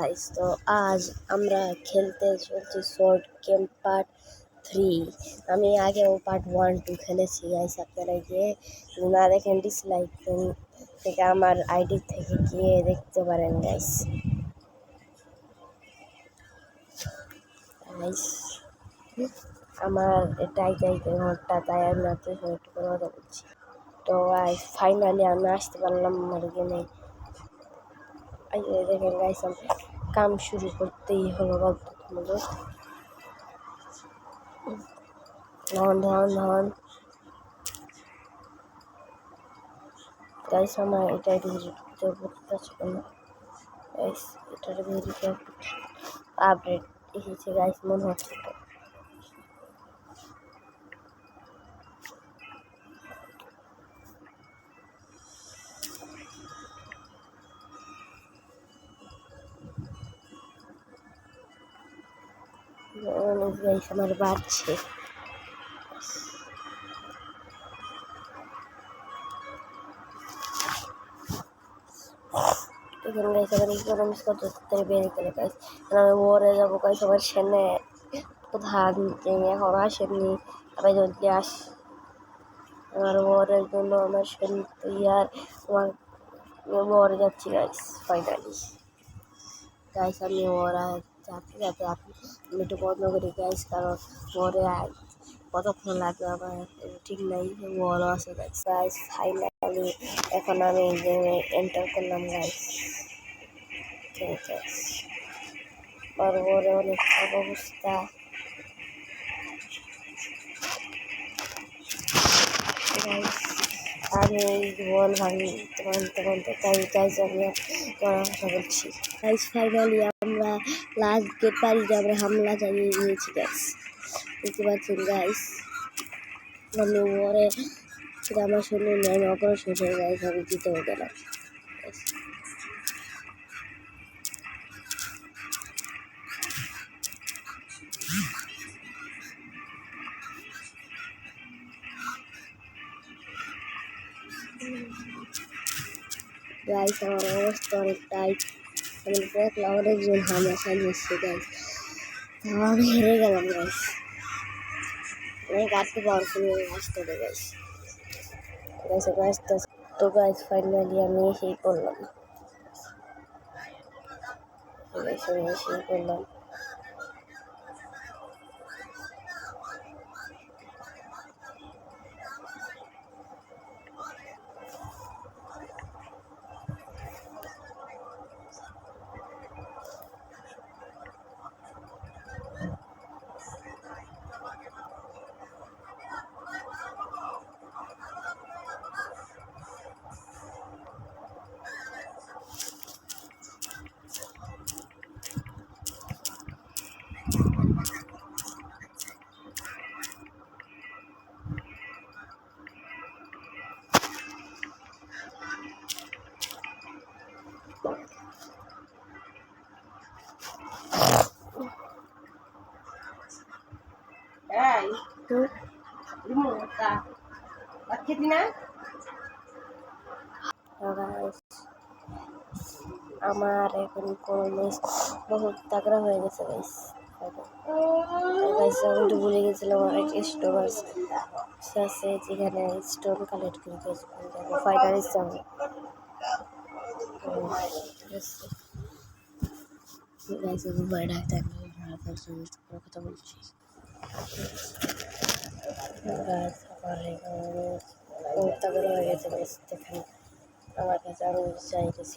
Guys, তো আজ আমরা খেলতে চলছি শর্ট গেম পার্ট 3। আমি আগেও পার্ট 1-2 খেলেছি গাইস। আপনারা গিয়ে না দেখেন ডিসলাইক থেকে আমার আইডি থেকে গিয়ে দেখতে পারেন গাইস। আমার এটাই চাইতে ঘরটা, তাই আমি আপনার সঙ্গে একটু কথা বলছি। তো গাইস ফাইনালি আমি আসতে পারলাম আমার গেমে। দেখেন গাইস, আমি কাম শুরু করতেই হলো বাধ্যতামূলক। ধন গাইস, আমার এটা ভেরিফাই করতে ছিল না গাইস। এটার ভেরিফাই আপডেট এসেছে গাইস, মনে হচ্ছে তো। গাইস আমার বাড়ছে। এখানে গাইস আমার ইকোনমিক্স কত তাড়াতাড়ি বেড়ে গেল গাইস। আমি ওরে যাবো গাইস, আমার সামনে ধান এখন আসেনি, আবার যদি আমার ওরের জন্য আমার শরীর তৈয়ার। আমার ওরে যাচ্ছি গাইস ফাইনালি। গাইস আমি ওরা যাতে আপনি একটু বন্ধ করি গাইস, কারণ ওরে কতক্ষণ লাগবে আমার ঠিক নাই। বড় আছে গাইস। ফাইনালি এখন আমি এন্টার করলাম গাইস। ঠিক আছে, ওরে অনেক খারাপ অবস্থা গাইস। আমি বল ভাঙতে তাই গাইস আমি আশা করছি গাইস। ফাইনালি আমরা লাস্ট গেট পারি যে আমরা হামলা চালিয়ে দিয়েছি গাইস, দেখতে পাচ্ছেন গাইস। আমি ওরে সেটা আমার শরীরে নেই, অগ্রসর হয়ে গাইস আমি জিতেও গেলাম। গাইস আমার অবস্থা অনেক টাইট। আমি দেখলাম অনেকজন হামলা চালিয়েছে গাইস, আমি হেরে গেলাম গাইস। অনেক আটকে পাওয়ারফুল আসতে হবে গাইস। তো গাইস ফাইনালি আমি এসেই করলাম আমার এখন কলেজ বহুত তাগড়া হয়ে গেছে গাইস। গাইস আমি তো ভুলে গেছিলাম অনেক স্টোন আছে যেখানে স্টোন কালেক্ট করে যাবো ফাইনালি যাবো গাইস। ভয় ডাক্তার কথা বলছি গাইস। আমার তাগড়া হয়ে গেছে গাইস, দেখেন আমার কাছে আরো চাইতেছি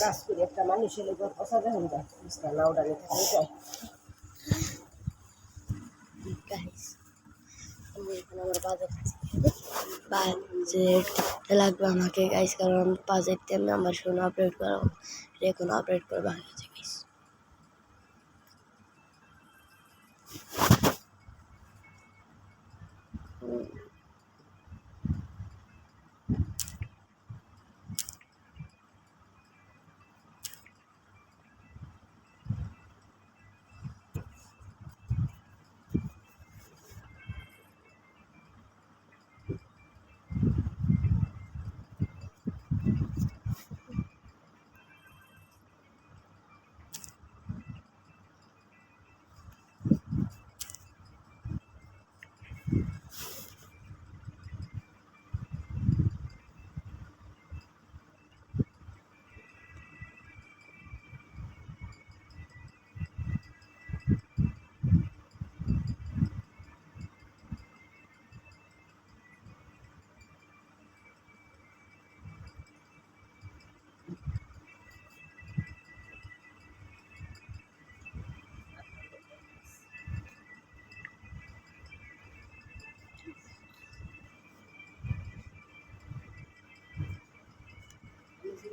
কাজ করি একটা মানুষের কথা দেখুন লাউডারে থাকে যায় গাইস। আমি এখন আমার বাজেট লাগবে আমাকে গাইস, কারণ বাজেট দিয়ে আমি আমার ফোন আপডেট করাবো, এখন আপডেট করবো আগে আছে গাইস।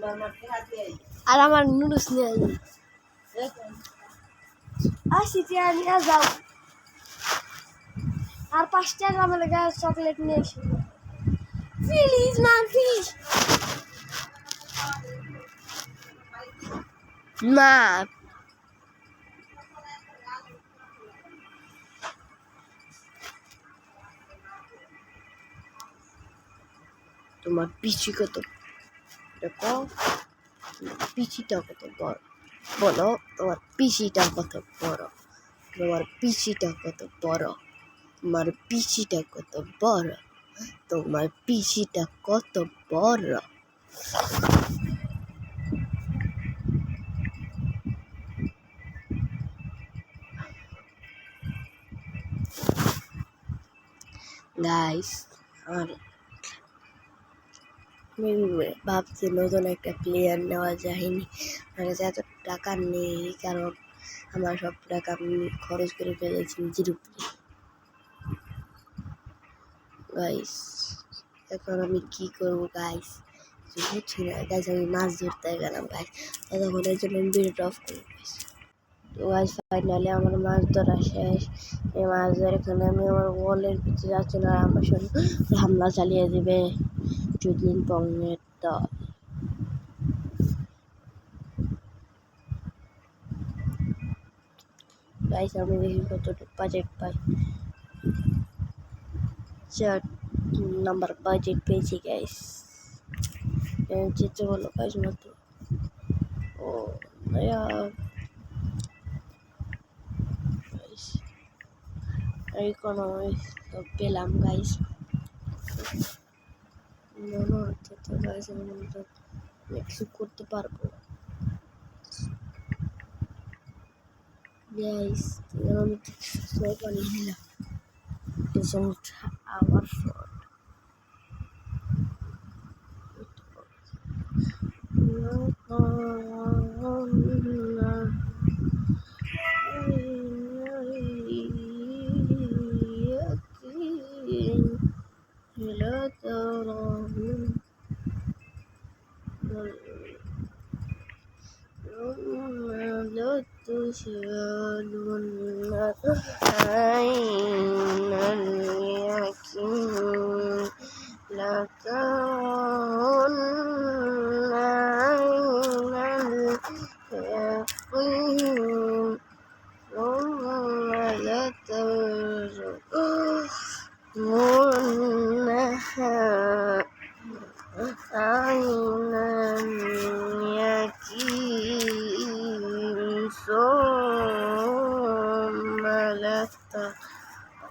মামাকে হাত দিয়ে আর আমার নুডলস নিয়ে আসি টিয়া নিয়ে যাও আর 5 টাকা আমার লেগে চকলেট নিয়ে এসো প্লিজ মা প্লিজ মা তোমার পিচি কত দেখো পিচিটা কত বড় বলো তোমার পিচিটা কত বড় তোমার পিচিটা কত বড় তোমার পিচিটা কত বড় তোমার পিচিটা কত বড় গাইস আর ভাবছি নতুন একটা প্লেয়ার নেওয়া যায়নি আমার কাছে এত টাকা নেই কারণ আমার সব টাকা আমি খরচ করে ফেলেছি নিজের উপরে গাইস এখন আমি কি করবো গাইস বুঝছি না গাইস আমি মাছ ধরতে গেলাম গাইস ততক্ষণের জন্য আমি ভিডিওটা অফ করে গাইস তো গাইস ফাইনালি আমার মাছ ধরা শেষ এই মাছ ধরে এখানে আমি আমার ওয়ালের ভিতরে যাচ্ছি না আমার সঙ্গে হামলা চালিয়ে দেবে চুদলিন পংয়ের দল গাইস আমি দেখি কতটুকু বাজেট পাই 4 নাম্বার বাজেট পেয়েছি গাইস যেতে বলো গাইস মতো ও গাইস এই কোনো পেলাম গাইস মনে হচ্ছে তো গাইস আমি মনে হচ্ছে কিছু করতে পারবো গাইস আমি স্নোপ বানিয়ে নিলাম ডিসেন্ট আওয়ার ফর لا تشهدن عين اليقين لترون عين اليقين ثم لترونها عين اليقين ثم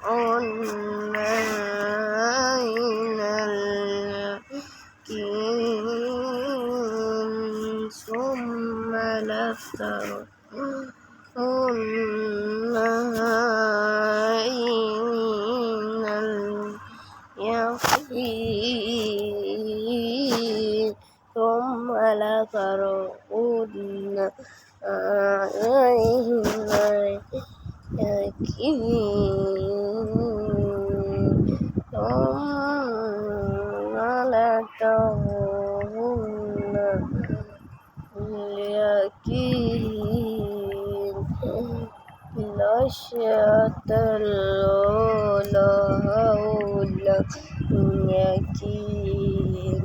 لترون عين اليقين ثم لترونها عين اليقين ثم لترون عين اليقين ثم لترون اليقين خشية الأولى اليقين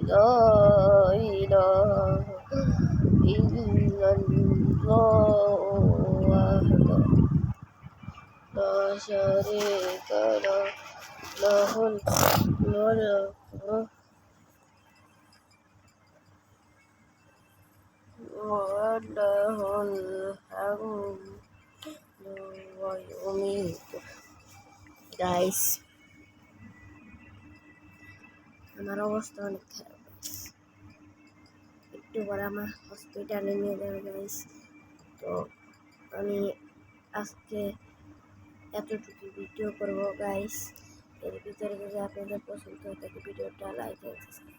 لا إله إلا الله وحده لا شريك له له الملك وله الحمد ويميت গাইস আমার অবস্থা অনেক খারাপ একটু পরে আমার হসপিটালে নিয়ে যাবে গাইস তো আমি আজকে এতটুকু ভিডিও করবো গাইস এর ভিতরে যদি আপনাদের পছন্দ হয় তাহলে ভিডিওটা লাইক এবং সাবস্ক্রাইব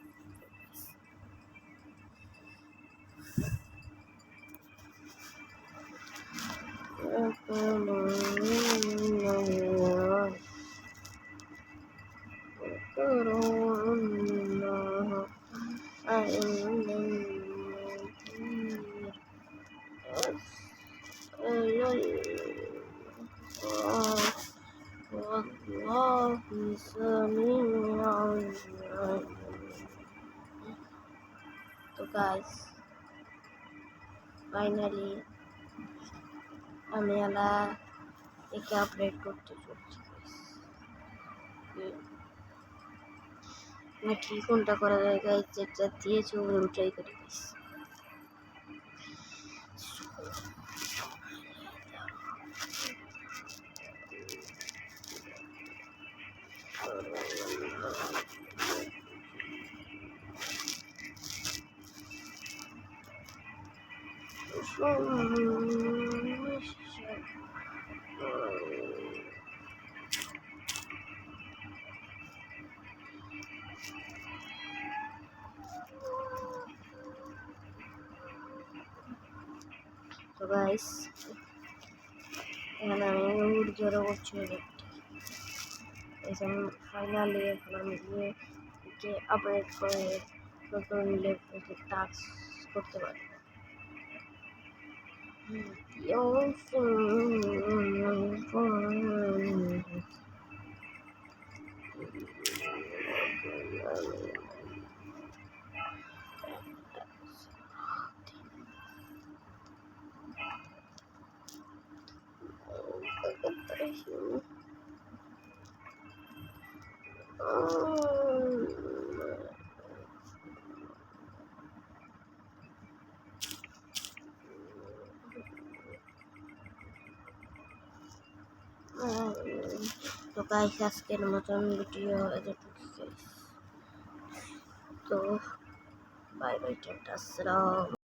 والله سميع عليم। তো গাইস ফাইনালি আমি একে আপডেট করতে চলছি। ঠিক কোনটা করা যায় গাইস, যেটা দিয়েছে ওগুলো ট্রাই করি গাইস। তো গাইস এখানে আমি জোরে করছি ফাইনালি এখন আমি গিয়ে আপডেট করে নতুন লেভেলের টাস্ক করতে পারি। তো গাইস আজকের মতন ভিডিও এতটুকু গাইস। তো বাই বাই, টাটা, আসসালাম।